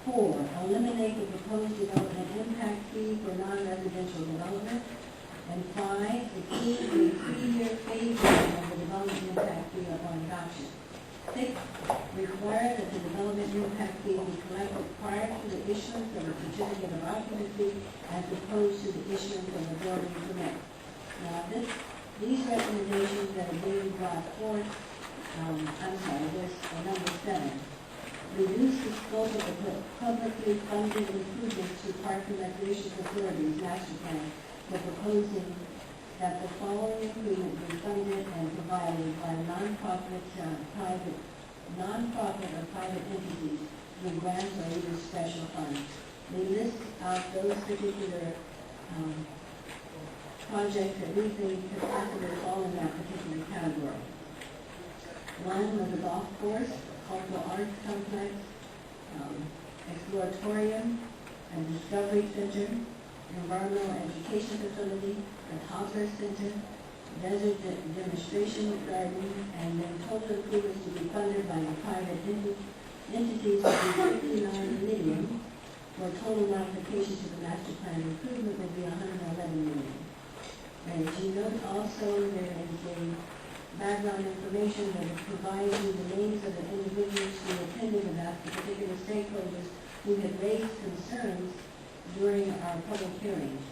4, eliminate the proposed development impact fee for non-residential development. And 5, to keep a 3-year phase-in of the development impact fee upon adoption. 6, require that the development impact fee be collected prior to the issuance of a certificate of occupancy as opposed to the issuance of a building permit. Now, these recommendations that are being brought forth, there's number 7. Reduce the scope of the publicly funded improvements to park and recreation facilities master plan for proposing that the following improvement be funded and provided by non-profit or private entities through grants or even special funds. They list out those particular projects that we think could possibly fall in that particular category. One was a golf course, cultural arts complex, exploratorium, and discovery center, environmental education facility, a toddler center, desert demonstration garden, and then total improvements to be funded by the private entities will be $59 million, for a total modification to the master plan improvement will be $111 million. And as you note also, there is a background information that provides you the names of the individuals who attended about the particular stakeholders who had raised concerns during our public hearings.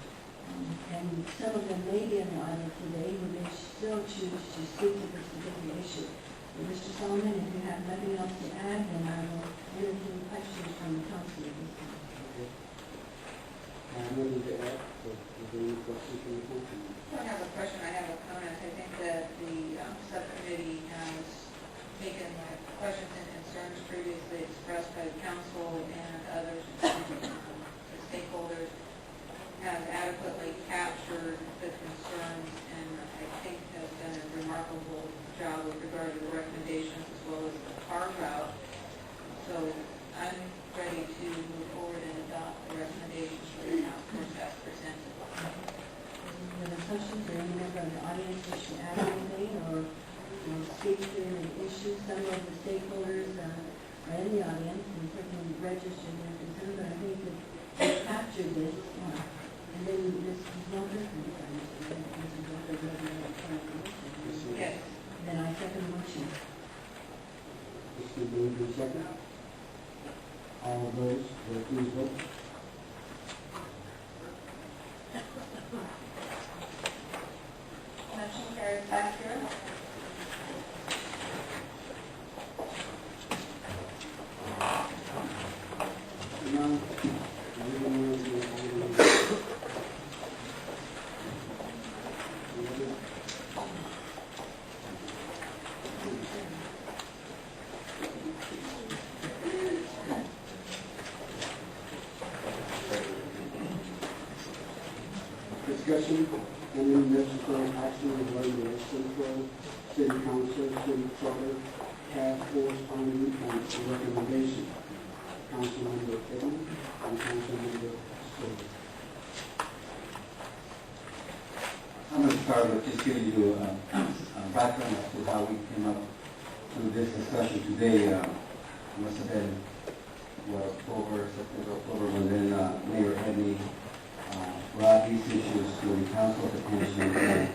And some of them may be in the audience today who may still choose to speak to this particular issue. But Mr. Solomon, if you have nothing else to add, then I will entertain questions from the council at this time. I'm willing to add. So, is there any questions from the council? I don't have a question, I have a comment. I think that the subcommittee has taken my questions and concerns previously expressed by the council and others, the stakeholders, have adequately captured the concerns and I think has done a remarkable job with regard to the recommendations as well as the carve out. So I'm ready to move forward and adopt the recommendations for the council as presented. Any other questions, or any member of the audience wish to add anything or speak to any issues? Some of the stakeholders are in the audience and certainly registered their concern, but I think that they captured this. And then this is no different. Yes. Then I second the motion. Mr. Booth, second. All of those, please vote. Motion carries 5-0. Now, discussion and any necessary action regarding the Centro City Council, City Charter, Task Force finding and recommendation. Councilmember Edmond and Councilmember Stover. I'm going to start with just giving you a background as to how we came up to this discussion today. It must have been September, October, when then Mayor Edney brought these issues to the council's attention and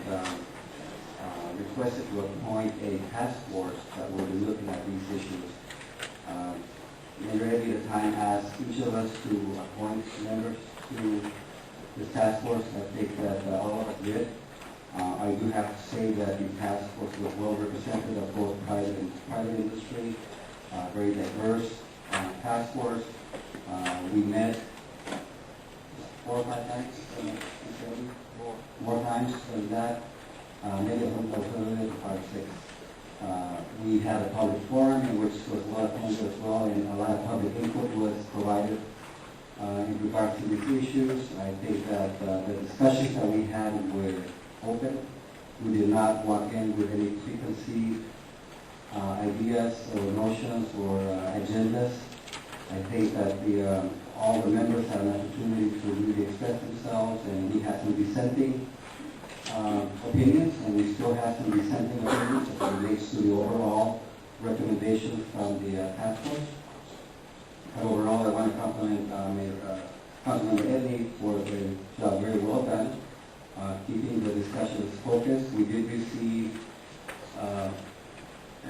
requested to appoint a task force that will be looking at these issues. Mayor Edney at the time asked each of us to appoint members to the task force. I think that all of us did. I do have to say that the task force was well represented of both private and private industry, very diverse task force. We met 4 or 5 times, more times than that, maybe a 5 or 6. We had a public forum in which was well attended as well, and a lot of public input was provided in regards to these issues. I think that the discussions that we had were open. We did not walk in with any preconceived ideas or notions or agendas. I think that all the members had an opportunity to really express themselves, and we had some dissenting opinions, and we still have some dissenting opinions as it relates to the overall recommendations from the task force. But overall, I want to focus. We did receive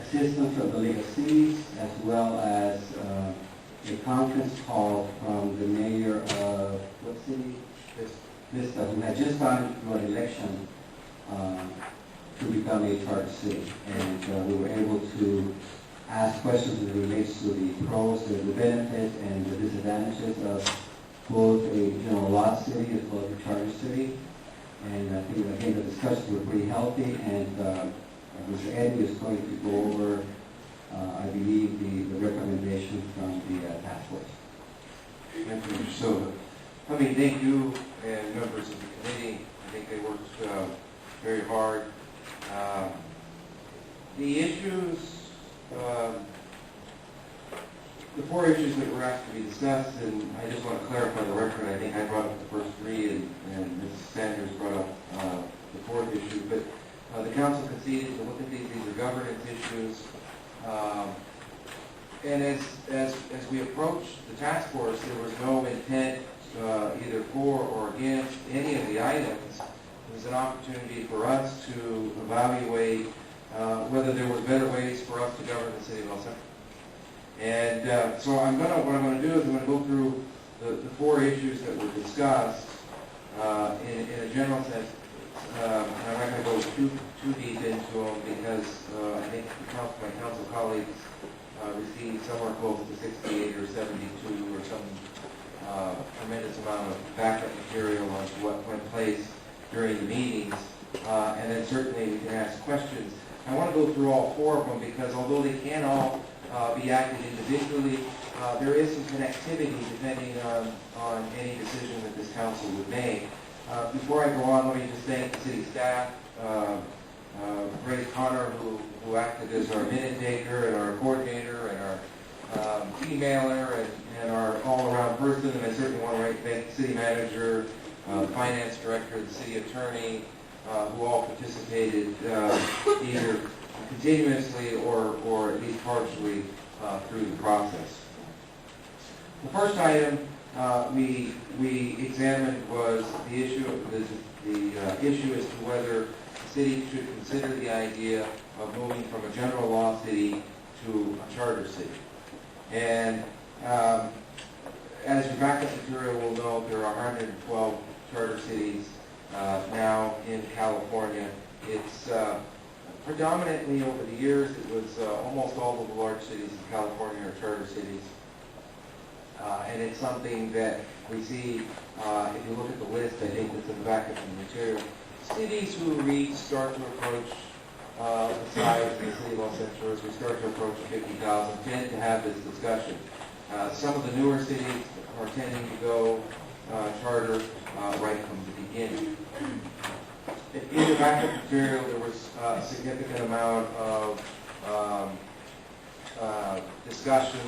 assistance from the League of Cities, as well as a conference call from the mayor of what city? Vista, who had just gone through an election to become a charter city. And we were able to ask questions that relates to the pros, the benefits, and the disadvantages of both a general law city as well as a charter city. And I think the discussions were pretty healthy, and Mr. Eddie is going to go over, I believe, the recommendation from the task force. Thank you, Mr. Silva. Let me thank you and members of the committee. I think they worked very hard. The issues, the 4 issues that were asked to be discussed, and I just want to clarify the record. I think I brought up the first 3, and Mrs. Sanders brought up the 4th issue. But the council conceded to look at these. These are governance issues. And as we approached the task force, there was no intent either for or against any of the items. It was an opportunity for us to evaluate whether there were better ways for us to govern the city of El Centro. And so what I'm going to do is I'm going to go through the 4 issues that were discussed in a general sense. I'm not going to go too deep into them because I think my council colleagues received somewhere close to 68 or 72 or some tremendous amount of backup material on what went place during the meetings. And then certainly we can ask questions. I want to go through all 4 of them because although they can all be acted individually, there is some connectivity depending on any decision that this council would make. Before I go on, let me just thank the city staff, Ray Connor, who acted as our minute taker and our coordinator and our emailer and our all-around person. And I certainly want to thank the city manager, the finance director, the city attorney, who all participated either continuously or at least partially through the process. The first item we examined was the issue as to whether the city should consider the idea of moving from a general law city to a charter city. And as your backup material will note, there are 112 charter cities now in California. It's predominantly over the years, it was almost all of the large cities in California are charter cities. And it's something that we see, if you look at the list, I think that's in the back of the material, cities who start to approach the size of the city of Los Angeles, we start to approach 50,000, tend to have this discussion. Some of the newer cities are tending to go charter right from the beginning. In the backup material, there was a significant amount of discussion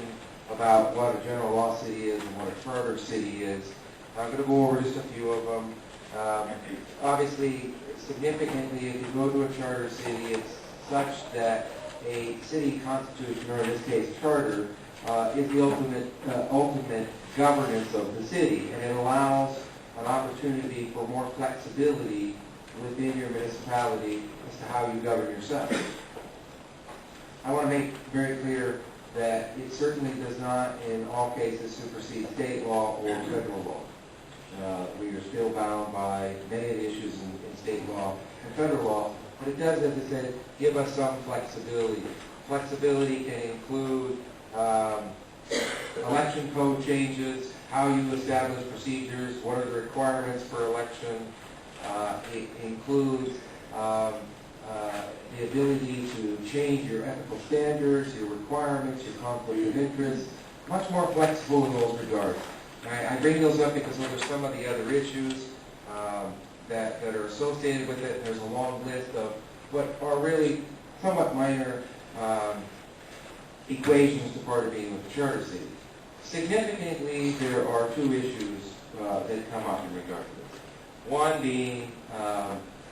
about what a general law city is and what a charter city is. I'm going to go over just a few of them. Obviously, significantly, if you go to a charter city, it's such that a city constitution, or in this case, charter, is the ultimate governance of the city, and it allows an opportunity for more flexibility within your municipality as to how you govern yourself. I want to make very clear that it certainly does not, in all cases, supersede state law or federal law. We are still bound by many of the issues in state law and federal law, but it does, as I said, give us some flexibility. Flexibility can include election code changes, how you establish procedures, what are the requirements for election. It includes the ability to change your ethical standards, your requirements, your conflict of interest, much more flexible in those regards. I bring those up because those are some of the other issues that are associated with it. There's a long list of what are really somewhat minor equations to part of being with the charter city. Significantly, there are 2 issues that come up in regard to this. One being